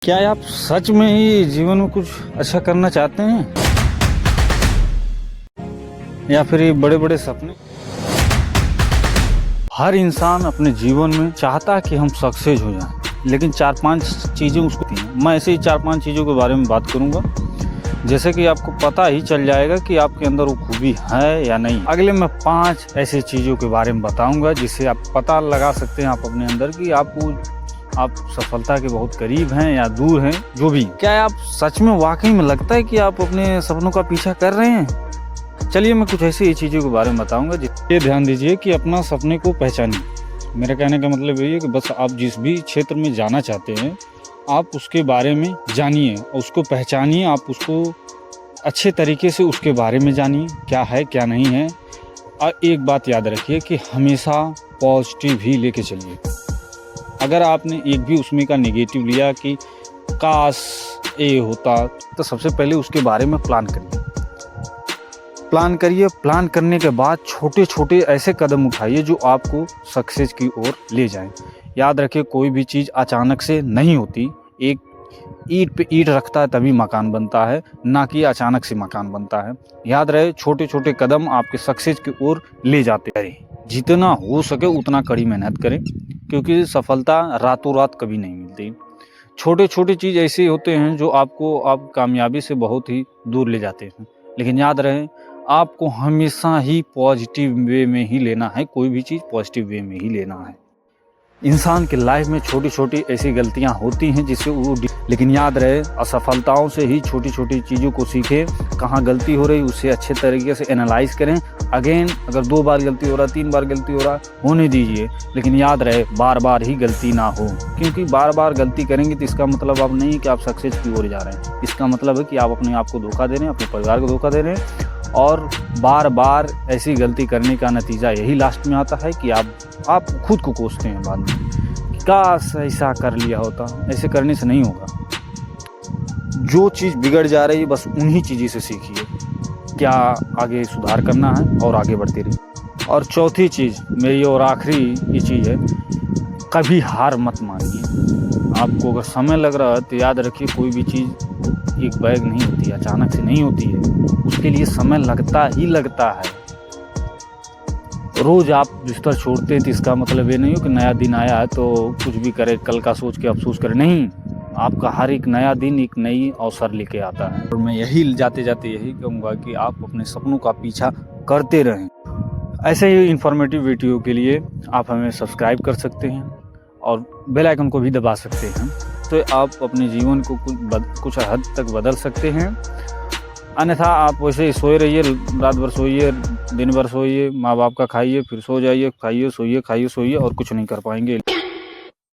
क्या आप सच में ही जीवन में कुछ अच्छा करना चाहते हैं या फिर ये बड़े बड़े सपने? हर इंसान अपने जीवन में चाहता है कि हम सक्सेस हो जाएं, लेकिन 4-5 चीज़ें उसको दी हैं। मैं ऐसे ही 4-5 चीज़ों के बारे में बात करूंगा, जैसे कि आपको पता ही चल जाएगा कि आपके अंदर वो खूबी है या नहीं। अगले मैं 5 ऐसी चीज़ों के बारे में बताऊंगा जिससे आप पता लगा सकते हैं आप अपने अंदर कि आप सफलता के बहुत करीब हैं या दूर हैं, जो भी। क्या आप सच में वाकई में लगता है कि आप अपने सपनों का पीछा कर रहे हैं? चलिए मैं कुछ ऐसी चीज़ों के बारे में बताऊंगा। ये ध्यान दीजिए कि अपना सपने को पहचानिए। मेरा कहने का मतलब यही है कि बस आप जिस भी क्षेत्र में जाना चाहते हैं आप उसके बारे में जानिए, उसको पहचानिए, आप उसको अच्छे तरीके से उसके बारे में जानिए क्या है क्या नहीं है। और एक बात याद रखिए कि हमेशा पॉजिटिव ही लेके चलिए। अगर आपने एक भी उसमें का नेगेटिव लिया कि काश ये होता, तो सबसे पहले उसके बारे में प्लान करिए। प्लान करने के बाद छोटे छोटे ऐसे कदम उठाइए जो आपको सक्सेस की ओर ले जाएं। याद रखिए कोई भी चीज़ अचानक से नहीं होती। एक ईंट पे ईंट रखता है तभी मकान बनता है, ना कि अचानक से मकान बनता है। याद रहे छोटे छोटे कदम आपके सक्सेस की ओर ले जाते हैं। जितना हो सके उतना कड़ी मेहनत करें, क्योंकि सफलता रातों रात कभी नहीं मिलती। छोटे छोटे चीज़ ऐसे होते हैं जो आपको आप कामयाबी से बहुत ही दूर ले जाते हैं। लेकिन याद रहे आपको हमेशा ही पॉजिटिव वे में ही लेना है, कोई भी चीज़ पॉजिटिव वे में ही लेना है। इंसान के लाइफ में छोटी छोटी ऐसी गलतियां होती हैं जिससे वो, लेकिन याद रहे असफलताओं से ही छोटी छोटी चीज़ों को सीखें। कहाँ गलती हो रही उसे अच्छे तरीके से एनालाइज करें। अगेन अगर 2 बार गलती हो रहा, 3 बार गलती हो रहा, होने दीजिए, लेकिन याद रहे बार बार ही गलती ना हो। क्योंकि बार बार गलती करेंगे तो इसका मतलब आप नहीं कि आप सक्सेस की ओर जा रहे हैं। इसका मतलब है कि आप अपने आप को धोखा दे रहे हैं, अपने परिवार को धोखा दे रहे हैं। और बार बार ऐसी गलती करने का नतीजा यही लास्ट में आता है कि आप खुद को कोसते हैं बाद में, काश ऐसा कर लिया होता। ऐसे करने से नहीं होगा। जो चीज़ बिगड़ जा रही है बस उन्हीं चीज़ों से सीखिए, क्या आगे सुधार करना है और आगे बढ़ते रहिए। और चौथी चीज़ मेरी और आखिरी ये चीज़ है, कभी हार मत मानिए। आपको अगर समय लग रहा है तो याद रखिए कोई भी चीज़ एक बैग नहीं होती, अचानक से नहीं होती है, उसके लिए समय लगता ही लगता है। रोज़ आप बिस्तर छोड़ते हैं तो इसका मतलब ये नहीं हो कि नया दिन आया है तो कुछ भी करे कल का सोच के अफसोस करे। नहीं, आपका हर एक नया दिन एक नई अवसर लेके आता है। और मैं यही जाते जाते यही कहूँगा कि आप अपने सपनों का पीछा करते रहें। ऐसे ही इन्फॉर्मेटिव वीडियो के लिए आप हमें सब्सक्राइब कर सकते हैं और बेल आइकन को भी दबा सकते हैं, तो आप अपने जीवन को कुछ हद तक बदल सकते हैं। अन्यथा आप वैसे ही सोए रहिए, रात भर सोइए, दिन भर सोइए, माँ बाप का खाइए, फिर सो जाइए, खाइए सोइए, खाइए सोइए और कुछ नहीं कर पाएंगे।